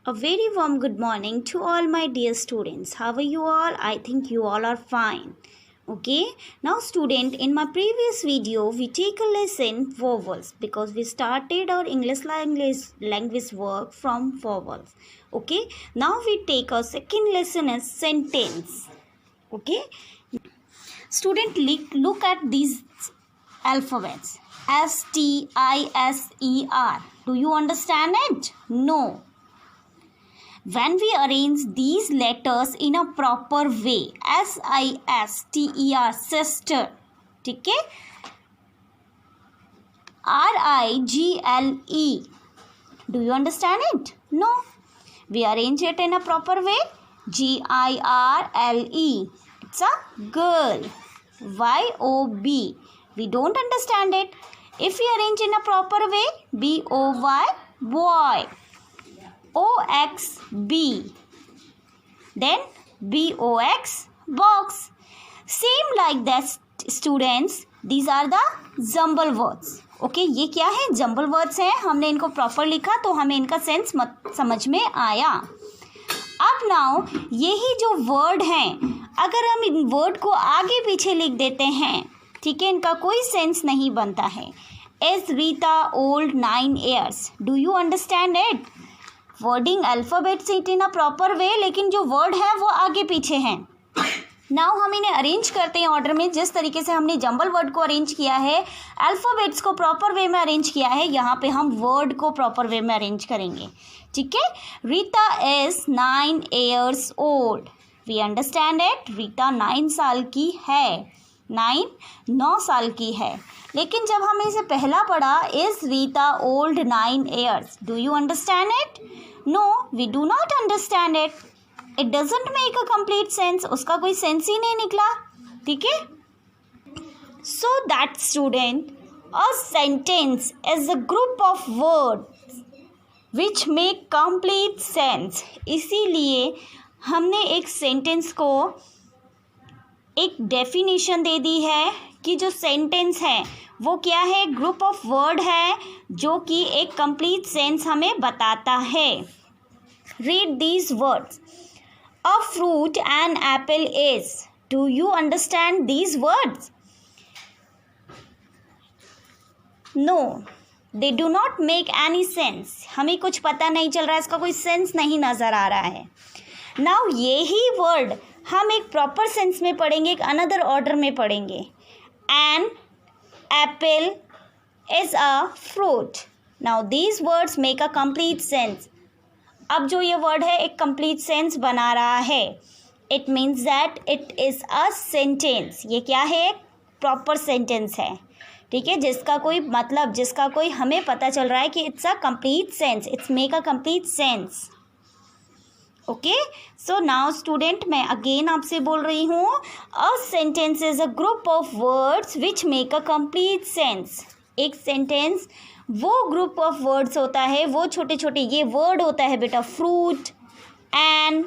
A very warm good morning to all my dear students. How are you all? I think you all are fine. Okay, now student, in my previous video we take a lesson vowels because we started our English language work from vowels. Okay, now we take our second lesson as sentence. Okay, student, look at these alphabets. STISER. Do you understand it? No. When we arrange these letters in a proper way, SISTER, sister, ठीक है, RIGLE, do you understand it? No. We arrange it in a proper way, GIRLE, it's a girl, YOB, we don't understand it. If we arrange in a proper way, BOY, boy, OXB, then BOX, box. Same like that students, these are the jumble words. Okay ये क्या है? Jumble words हैं. हमने इनको proper लिखा तो हमें इनका सेंस समझ में आया. अब नाउ यही जो वर्ड हैं, अगर हम इन वर्ड को आगे पीछे लिख देते हैं, ठीक है, इनका कोई सेंस नहीं बनता है. Is Rita old 9 years? Do you understand it? Wording alphabets it in a proper way, लेकिन जो वर्ड है वो आगे पीछे हैं. नाउ हम इन्हें अरेंज करते हैं ऑर्डर में. जिस तरीके से हमने जंबल वर्ड को अरेंज किया है, अल्फ़ाबेट्स को प्रॉपर वे में अरेंज किया है, यहाँ पे हम वर्ड को प्रॉपर वे में अरेंज करेंगे. ठीक है. Rita is 9 years old. We understand it. Rita 9 साल की है. 9 साल की है. लेकिन जब हमें इसे पहला पढ़ा, is Rita old 9 years? Do you understand it? No, we do not understand it. It doesn't make a complete sense. उसका कोई सेंस ही नहीं निकला. ठीक है. So that student, a sentence is a group of words which make complete sense. इसीलिए हमने एक सेंटेंस को एक डेफिनेशन दे दी है कि जो सेंटेंस है वो क्या है? ग्रुप ऑफ वर्ड है जो कि एक कंप्लीट सेंस हमें बताता है. Read these words. A fruit and apple is. Do you understand these words? No, they do not make any sense. हमें कुछ पता नहीं चल रहा है, इसका कोई सेंस नहीं नज़र आ रहा है. नाउ यही वर्ड हम एक प्रॉपर सेंस में पढ़ेंगे, एक अनदर ऑर्डर में पढ़ेंगे. An apple is a fruit. Now these words make a complete sense. अब जो ये वर्ड है एक कंप्लीट सेंस बना रहा है. It means that it is a sentence. ये क्या है? एक प्रॉपर सेंटेंस है. ठीक है, जिसका कोई मतलब, जिसका कोई हमें पता चल रहा है कि it's a complete sense. It's make a complete sense. Okay. So now student, मैं अगेन आपसे बोल रही हूँ, अ sentence is a group of words which make a complete sense. एक सेंटेंस वो ग्रुप ऑफ वर्ड्स होता है, वो छोटे छोटे ये वर्ड होता है बेटा, फ्रूट, एन,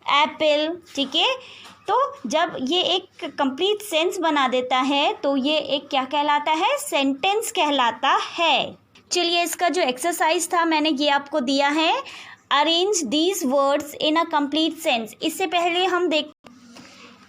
एप्पल. ठीक है. तो जब ये एक कंप्लीट सेंस बना देता है तो ये एक क्या कहलाता है? सेंटेंस कहलाता है. चलिए, इसका जो एक्सरसाइज था मैंने ये आपको दिया है. Arrange these words in a complete sense. इससे पहले हम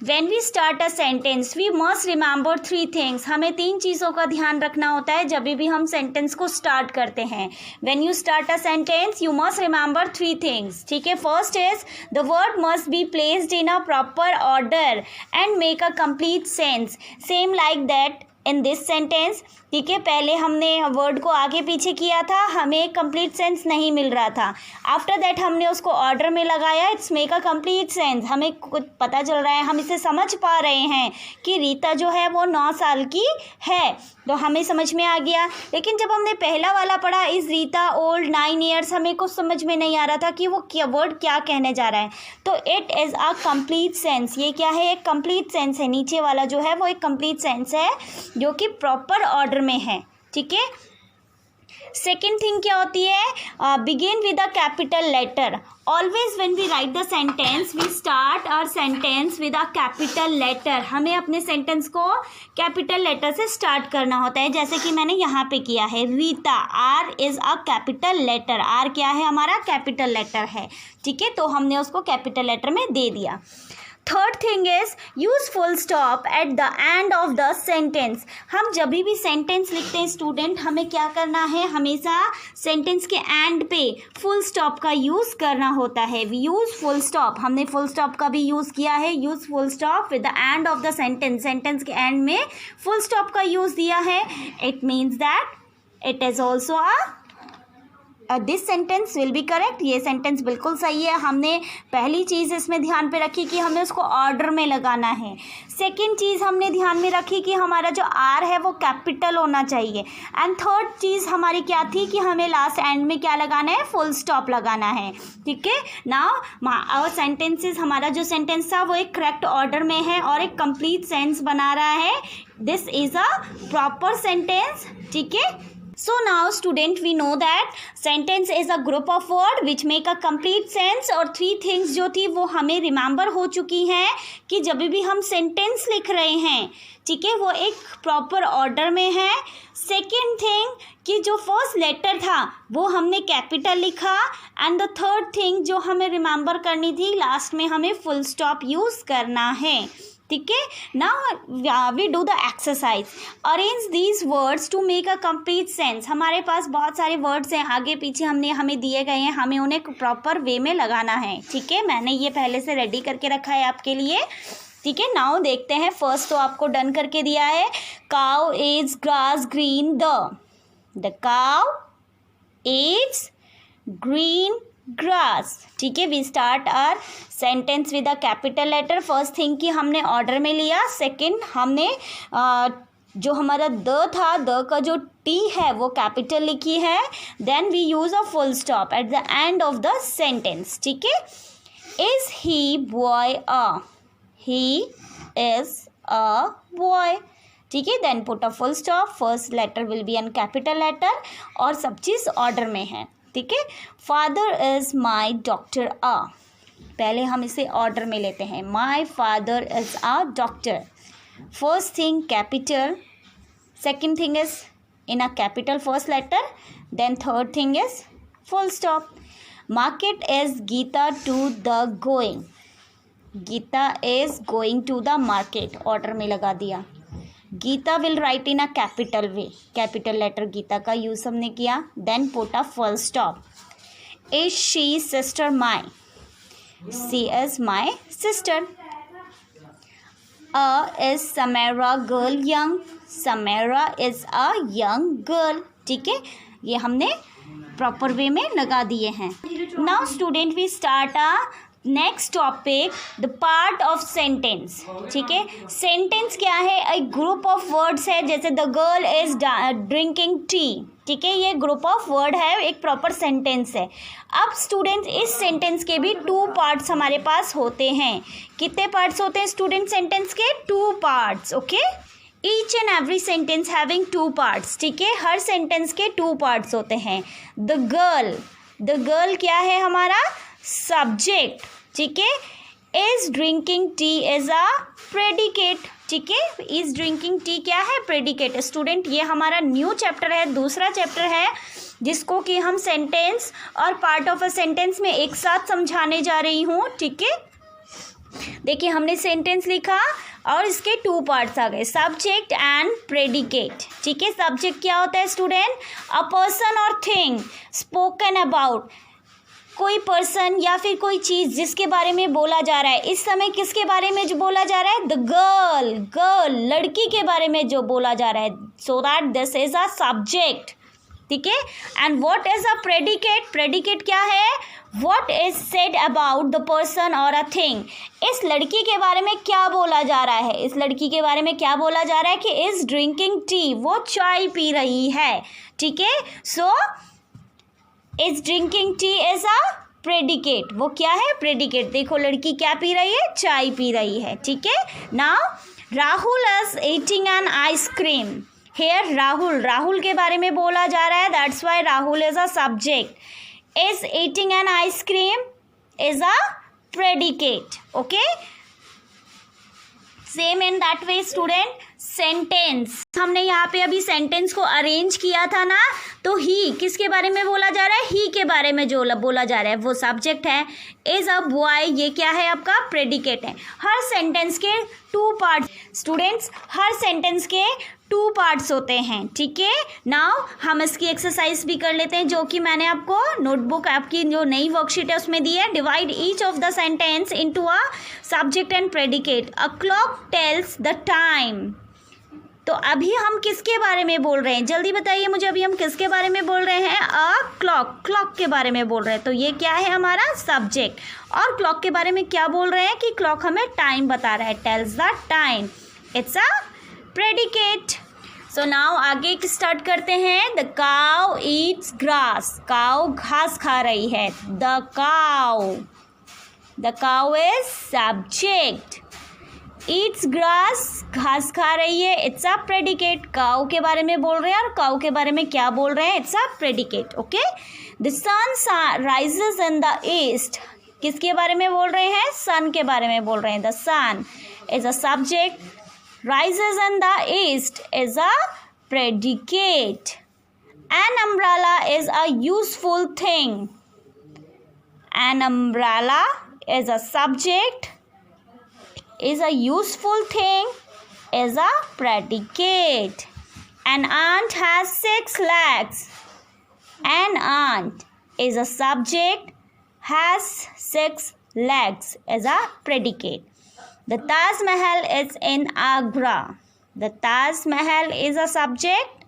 when we start a sentence we must remember 3 things. हमें 3 चीज़ों का ध्यान रखना होता है जब भी हम सेंटेंस को स्टार्ट करते हैं. When you start a sentence you must remember 3 things. ठीक है. First is the word must be placed in a proper order and make a complete sense. Same like that in this sentence. ठीक है. पहले हमने word को आगे पीछे किया था, हमें कंप्लीट सेंस नहीं मिल रहा था. आफ्टर दैट हमने उसको ऑर्डर में लगाया, it's make a complete sense. हमें कुछ पता चल रहा है, हम इसे समझ पा रहे हैं कि रीता जो है वो 9 साल की है, तो हमें समझ में आ गया. लेकिन जब हमने पहला वाला पढ़ा, इज़ रीता ओल्ड 9 years, हमें कुछ समझ में नहीं आ रहा था कि वो क्या वर्ड क्या कहने जा रहा है. तो it is a complete sense. ये क्या है? एक कंप्लीट सेंस है. नीचे वाला जो है वो एक कंप्लीट सेंस है जो कि प्रॉपर ऑर्डर में है. ठीक है. सेकेंड थिंग क्या होती है, begin with a capital letter. Always when we write the sentence we start our sentence with a capital letter. हमें अपने सेंटेंस को कैपिटल लेटर से स्टार्ट करना होता है, जैसे कि मैंने यहाँ पे किया है. Rita, R is a capital letter. R क्या है हमारा, कैपिटल लेटर है. ठीक है, तो हमने उसको कैपिटल लेटर में दे दिया. Third thing is use full stop at the end of the sentence. हम जब भी सेंटेंस लिखते हैं स्टूडेंट, हमें क्या करना है, हमेशा सेंटेंस के एंड पे फुल स्टॉप का यूज़ करना होता है. We use full stop. हमने फुल स्टॉप का भी यूज़ किया है. Use full stop with the end of the sentence. Sentence के एंड में फुल स्टॉप का यूज़ दिया है. It means that it is also this sentence will be correct. ये सेंटेंस बिल्कुल सही है. हमने पहली चीज़ इसमें ध्यान पे रखी कि हमें उसको ऑर्डर में लगाना है. सेकंड चीज़ हमने ध्यान में रखी कि हमारा जो आर है वो कैपिटल होना चाहिए. एंड थर्ड चीज़ हमारी क्या थी कि हमें लास्ट एंड में क्या लगाना है, फुल स्टॉप लगाना है. ठीक है, नाउ आवर सेंटेंसेस, हमारा जो सेंटेंस था वो एक करेक्ट ऑर्डर में है और एक कंप्लीट सेंस बना रहा है. This is a proper sentence. ठीक है, so now student we know that sentence is a group of word which make a complete sense. और थ्री थिंग्स जो थी वो हमें रिमेंबर हो चुकी हैं कि जब भी हम सेंटेंस लिख रहे हैं, ठीक है, वो एक प्रॉपर ऑर्डर में है. सेकेंड थिंग कि जो फर्स्ट लेटर था वो हमने कैपिटल लिखा. एंड द थर्ड थिंग जो हमें रिमेंबर करनी थी, लास्ट में हमें फुल स्टॉप यूज़ करना है. ठीक है, now we do the exercise. Arrange these words to make a complete sense. हमारे पास बहुत सारे वर्ड्स हैं, आगे पीछे हमें दिए गए हैं, हमें उन्हें प्रॉपर वे में लगाना है. ठीक है, मैंने ये पहले से रेडी करके रखा है आपके लिए. ठीक है, नाउ देखते हैं. फर्स्ट तो आपको डन करके दिया है. Cow is grass green. The cow is green grass. ठीक है, we start our sentence with a capital letter. First thing कि हमने ऑर्डर में लिया. सेकंड हमने जो हमारा द था, द का जो टी है वो कैपिटल लिखी है. Then we use a full stop at the end of the sentence. ठीक है, is he boy a. He is a boy. ठीक है, then put a full stop. First letter will be an capital letter और सब चीज़ order में है. ठीक है, father is my doctor a. पहले हम इसे ऑर्डर में लेते हैं. My father is a doctor. First thing capital, second thing is in a capital first letter, then third thing is full stop. Market is Geeta to the going. Geeta is going to the market. Order में लगा दिया. Geeta will write in a capital way. Capital letter Geeta का use हमने किया. Then put a full stop. Is she sister my. She is my sister. Is Sameera girl young. Sameera is a young girl. ठीक है, ये हमने प्रॉपर वे में लगा दिए हैं. Now student we start a next topic, the part of sentence. ठीक है, सेंटेंस क्या है, एक ग्रुप ऑफ वर्ड्स है. जैसे the girl is drinking tea. ठीक है, ये ग्रुप ऑफ वर्ड है, एक प्रॉपर सेंटेंस है. अब स्टूडेंट्स इस सेंटेंस के भी टू पार्ट्स हमारे पास होते हैं. कितने पार्ट्स होते हैं स्टूडेंट सेंटेंस के? Two parts. Okay, each and every sentence having two parts. ठीक है, हर सेंटेंस के टू पार्ट्स होते हैं. द गर्ल क्या है हमारा? सब्जेक्ट. ठीक है, is drinking tea is a predicate. ठीक है, इज ड्रिंकिंग टी क्या है? प्रेडिकेट. स्टूडेंट ये हमारा न्यू चैप्टर है, दूसरा चैप्टर है, जिसको कि हम सेंटेंस और पार्ट ऑफ अ सेंटेंस में एक साथ समझाने जा रही हूँ. ठीक है, देखिए हमने सेंटेंस लिखा और इसके टू पार्ट्स आ गए, सब्जेक्ट एंड प्रेडिकेट. ठीक है, सब्जेक्ट क्या होता है स्टूडेंट? अ पर्सन और थिंग स्पोकन अबाउट. कोई पर्सन या फिर कोई चीज़ जिसके बारे में बोला जा रहा है. इस समय किसके बारे में जो बोला जा रहा है? द गर्ल, लड़की के बारे में जो बोला जा रहा है. So that this is a subject. ठीक है, and what is a predicate? Predicate क्या है? What is said about the person और अ थिंग. इस लड़की के बारे में क्या बोला जा रहा है? इस लड़की के बारे में क्या बोला जा रहा है कि इज ड्रिंकिंग टी, वो चाय पी रही है. ठीक है, so is drinking tea is a predicate. वो क्या है? प्रेडिकेट. देखो लड़की क्या पी रही है? चाय पी रही है. ठीक है, now Rahul is eating an ice cream. Here Rahul के बारे में बोला जा रहा है, that's why Rahul is a subject. Is eating an ice cream is a predicate. Okay, same in that way student. Sentence, हमने यहाँ पे अभी सेंटेंस को अरेंज किया था ना, तो ही किसके बारे में बोला जा रहा है, ही के बारे में जो बोला जा रहा है वो सब्जेक्ट है। इज अ बॉय, ये क्या है आपका प्रेडिकेट है। हर सेंटेंस के 2 पार्ट स्टूडेंट्स, हर सेंटेंस के 2 पार्ट्स होते हैं, ठीक है। नाउ हम इसकी एक्सरसाइज भी कर लेते हैं, जो कि मैंने आपको नोटबुक आपकी जो नई वर्कशीट है उसमें दी है। Divide each of the sentence into a subject and predicate. A clock tells the time. तो अभी हम किसके बारे में बोल रहे हैं, जल्दी बताइए मुझे, अभी हम किसके बारे में बोल रहे हैं, क्लॉक के बारे में बोल रहे हैं। तो ये क्या है हमारा सब्जेक्ट, और क्लॉक के बारे में क्या बोल रहे हैं कि क्लॉक हमें टाइम बता रहा है, tells the time, it's a predicate. So now आगे स्टार्ट करते हैं। The cow Yeats grass, cow घास खा रही है। The cow is subject. Yeats grass, घास खा रही है, इट्स अ प्रेडिकेट। काउ के बारे में बोल रहे हैं, और काउ के बारे में क्या बोल रहे हैं, it's a predicate. Okay, the sun rises in the east, किसके बारे में बोल रहे हैं, सन के बारे में बोल रहे हैं। The sun is a subject, rises in the east is a predicate. An umbrella is a useful thing. An umbrella is a subject, is a useful thing, is a predicate. An ant has 6 legs. An ant is a subject, has 6 legs, is a predicate. The Taj Mahal is in Agra. The Taj Mahal is a subject,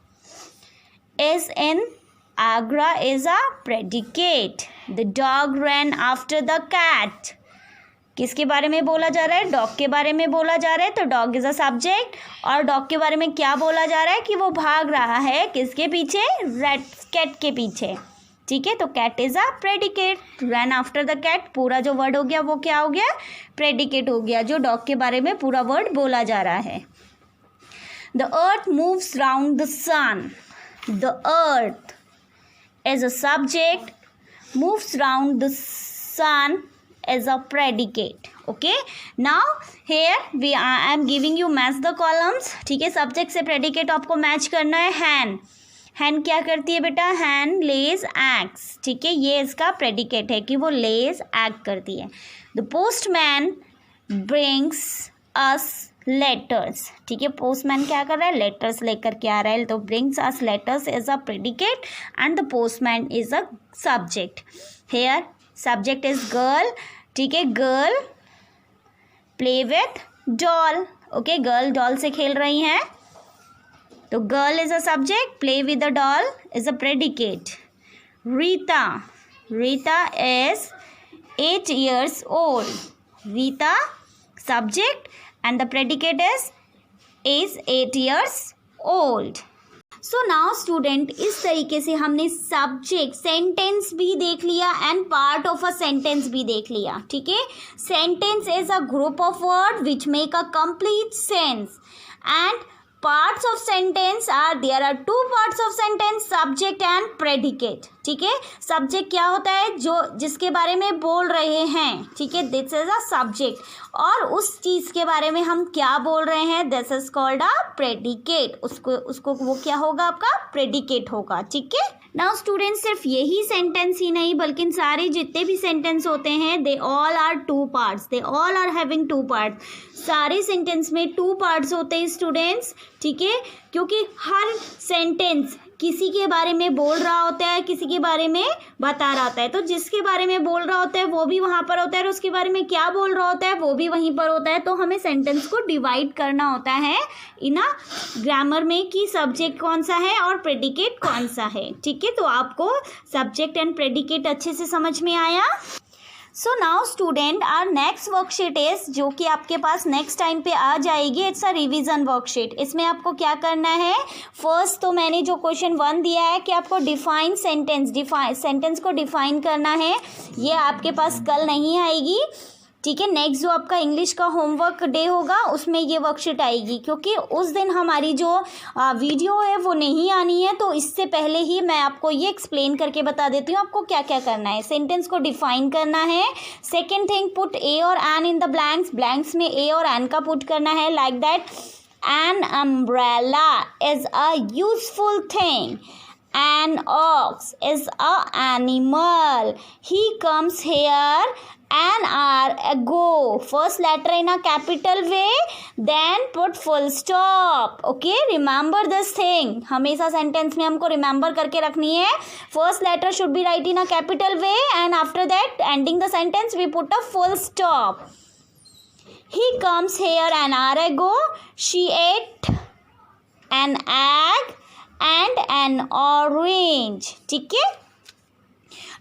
is in Agra is a predicate. The dog ran after the cat. किसके बारे में बोला जा रहा है, dog के बारे में बोला जा रहा है। तो डॉग इज अ सब्जेक्ट, और डॉग के बारे में क्या बोला जा रहा है कि वो भाग रहा है किसके पीछे, कैट के पीछे, ठीक है। तो cat is a predicate. Run after the cat, पूरा जो वर्ड हो गया वो क्या हो गया, प्रेडिकेट हो गया, जो डॉग के बारे में पूरा वर्ड बोला जा रहा है। The earth moves round the sun. The earth is a subject, moves round the sun is a predicate. Okay, now here I am giving you match the columns, ठीक है। सब्जेक्ट से प्रेडिकेट आपको match करना है। हैन क्या करती है बेटा, हैन लेज एग्स, ठीक है, ये इसका प्रेडिकेट है कि वो लेज एग करती है। The postman brings us letters, ठीक है, पोस्टमैन क्या कर रहा है, लेटर्स लेकर के आ रहा है। तो brings us letters is a predicate and the postman is a subject. Here subject is girl, ठीक है, girl play with doll. Okay, girl doll से खेल रही हैं, तो girl is a subject, play with a doll is a predicate. Rita is 8 years old. Rita subject and the predicate is 8 years old. So now student, इस तरीके से हमने subject, sentence भी देख लिया and part of a sentence भी देख लिया, ठीक है। Sentence is a group of word which make a complete sense, and parts of sentence are, there are 2 parts of sentence, subject and predicate, ठीक है। subject क्या होता है, जो जिसके बारे में बोल रहे हैं, ठीक है, this is a subject, और उस चीज़ के बारे में हम क्या बोल रहे हैं, this is called a predicate, उसको वो क्या होगा, आपका predicate होगा, ठीक है। नाउ स्टूडेंट, सिर्फ यही सेंटेंस ही नहीं बल्कि सारे जितने भी सेंटेंस होते हैं, they all are 2 parts, they all are having 2 parts। सारे सेंटेंस में 2 parts होते हैं स्टूडेंट्स, ठीक है, क्योंकि हर सेंटेंस किसी के बारे में बोल रहा होता है, किसी के बारे में बता रहा होता है। तो जिसके बारे में बोल रहा होता है वो भी वहाँ पर होता है, और उसके बारे में क्या बोल रहा होता है वो भी वहीं पर होता है। तो हमें सेंटेंस को डिवाइड करना होता है इन ग्रामर में कि सब्जेक्ट कौन सा है और प्रेडिकेट कौन सा है, ठीक है। तो आपको सब्जेक्ट एंड प्रेडिकेट अच्छे से समझ में आया। So now student, our next worksheet is, जो कि आपके पास नेक्स्ट टाइम पे आ जाएगी, इट्स अ रिवीजन वर्कशीट। इसमें आपको क्या करना है, फर्स्ट तो मैंने जो क्वेश्चन 1 दिया है कि आपको डिफाइन सेंटेंस को डिफाइन करना है, ये आपके पास कल नहीं आएगी, ठीक है, नेक्स्ट जो आपका इंग्लिश का होमवर्क डे होगा उसमें ये वर्कशीट आएगी, क्योंकि उस दिन हमारी जो वीडियो है वो नहीं आनी है, तो इससे पहले ही मैं आपको ये एक्सप्लेन करके बता देती हूँ आपको क्या क्या करना है। सेंटेंस को डिफाइन करना है। सेकेंड थिंग, पुट ए और an in the blanks, blanks में ए और एन का पुट करना है। Like that, an umbrella is a useful thing, an ox is a animal, he comes here an hour ago. First letter in a capital way, then put full stop. Okay, remember this thing. हमेशा sentence में हमको remember करके रखनी है. First letter should be write in a capital way, and after that ending the sentence we put a full stop. He comes here an hour ago, she ate an egg and an orange. ठीक है,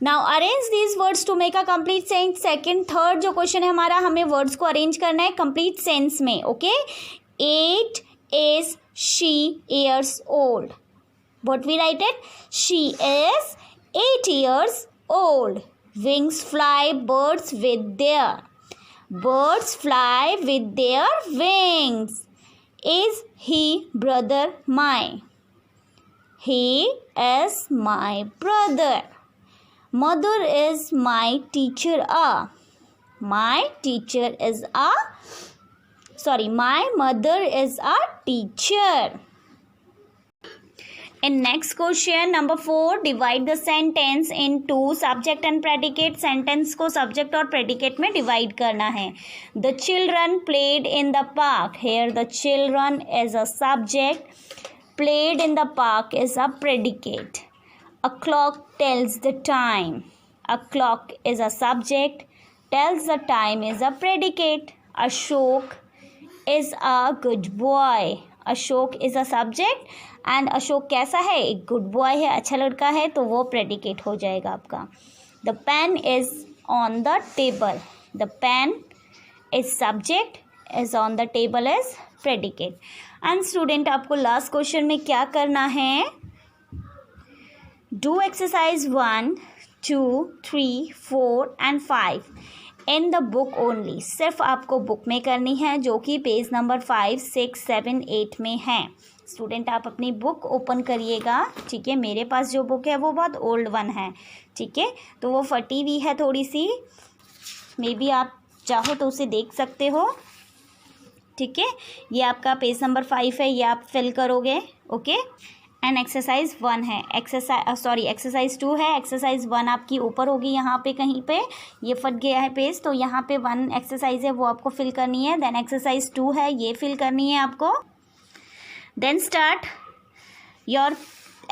now arrange these words to make a complete sense. Second third जो question है हमारा, हमें words को arrange करना है complete sense में. Okay, 8 is she years old. What we write it? She is 8 years old. Wings fly, birds fly with their wings. Is he brother mine? He is my brother. Mother is my teacher. My mother is a teacher. In next question number 4, divide the sentence into subject and predicate. Sentence को subject और predicate में divide करना है. The children played in the park. Here the children is a subject. Played in the park is a predicate. A clock tells the time. A clock is a subject. Tells the time is a predicate. Ashok is a good boy. Ashok is a subject and Ashok कैसा है, एक good boy है, अच्छा लड़का है, तो वो predicate हो जाएगा आपका. The pen is on the table. The pen is subject, is on the table is predicate. And student आपको लास्ट क्वेश्चन में क्या करना है, do exercise 1, 2, 3, 4 and 5 in the book only. सिर्फ आपको बुक में करनी है, जो कि पेज नंबर 5, 6, 7, 8 में है. स्टूडेंट आप अपनी बुक ओपन करिएगा. ठीक है, मेरे पास जो बुक है वो बहुत ओल्ड वन है. ठीक है, तो वो फटी हुई है थोड़ी सी, मे बी आप चाहो तो उसे देख सकते हो. ठीक है, ये आपका पेज नंबर 5 है, ये आप फिल करोगे. ओके, एंड एक्सरसाइज 1 है, एक्सरसाइज 2 है. एक्सरसाइज 1 आपकी ऊपर होगी यहाँ पे कहीं पे, ये फट गया है पेज, तो यहाँ पे 1 एक्सरसाइज है वो आपको फिल करनी है. देन एक्सरसाइज 2 है, ये फिल करनी है आपको. देन स्टार्ट योर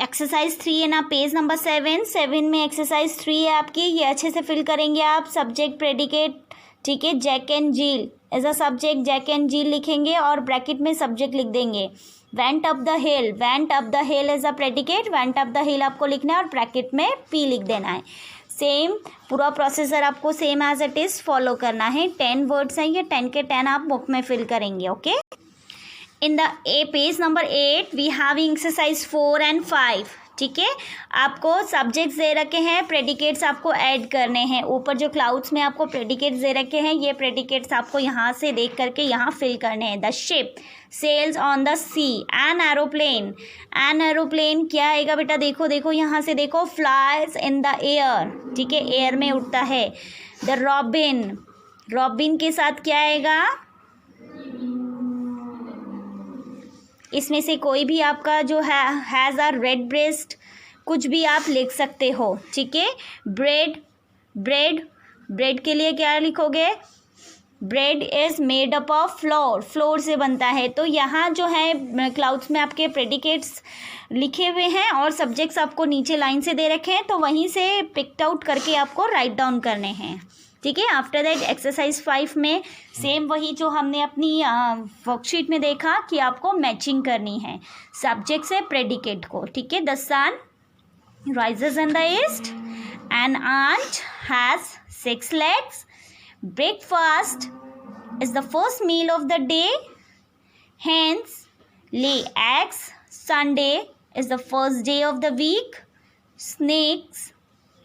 एक्सरसाइज 3 है ना, पेज नंबर 7 में एक्सरसाइज 3 है आपकी, ये अच्छे से फिल करेंगे आप. Subject predicate. ठीक है, Jack and Jill as a subject, Jack and Jill लिखेंगे और ब्रैकेट में सब्जेक्ट लिख देंगे. Went up the hill as a predicate, went up the hill आपको लिखना है और ब्रैकेट में पी लिख देना है. सेम पूरा प्रोसेसर आपको same as it is follow करना है. 10 वर्ड्स हैं, ये 10 के 10 आप बुक में फिल करेंगे. Okay, in the page number 8 we having exercise 4 and 5. ठीक है, आपको सब्जेक्ट्स दे रखे हैं, प्रेडिकेट्स आपको ऐड करने हैं. ऊपर जो क्लाउड्स में आपको प्रेडिकेट्स दे रखे हैं, ये प्रेडिकेट्स आपको यहाँ से देख करके यहाँ फिल करने हैं. The ship sails on the sea. An aeroplane क्या आएगा बेटा, देखो देखो यहाँ से देखो, फ्लाइज इन द एयर. ठीक है, एयर में उड़ता है. द रॉबिन के साथ क्या आएगा, इसमें से कोई भी आपका जो है हैज़ अ रेड ब्रेस्ट, कुछ भी आप लिख सकते हो. ठीक है, ब्रेड के लिए क्या लिखोगे, bread is made up of floor से बनता है. तो यहाँ जो है क्लाउड्स में आपके प्रेडिकेट्स लिखे हुए हैं और सब्जेक्ट्स आपको नीचे लाइन से दे रखे हैं, तो वहीं से पिक्ड आउट करके आपको राइट डाउन करने हैं. ठीक है, आफ्टर दैट एक्सरसाइज 5 में सेम वही जो हमने अपनी वर्कशीट में देखा कि आपको मैचिंग करनी है सब्जेक्ट से प्रेडिकेट को. ठीक है, the sun rises in the east, an ant has 6 legs, breakfast is the first meal of the day, hens lay eggs, Sunday is the first day of the week, snakes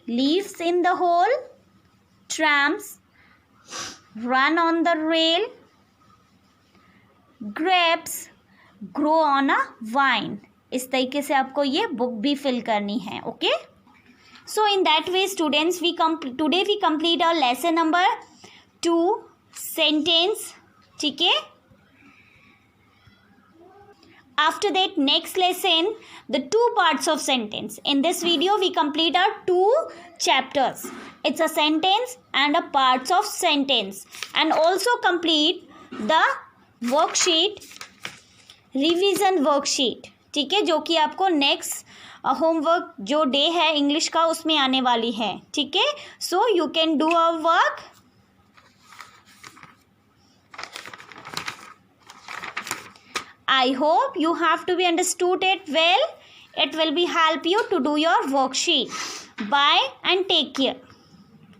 lives in the hole, tramps run on the rail, grapes grow on a vine. इस तरीके से आपको ये book भी fill करनी है. Okay, so in that way students today we complete our lesson number 2 sentence. ठीक है. After that, next lesson, the 2 parts of sentence. In this video, we complete our 2 chapters. It's a sentence and a parts of sentence. And also complete the worksheet, revision worksheet. ठीक है, जो कि आपको next homework जो day है English का उसमें आने वाली है. ठीक है, so you can do a work. I hope you have to be understood it well. It will be help you to do your worksheet. Bye and take care.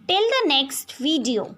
Till the next video.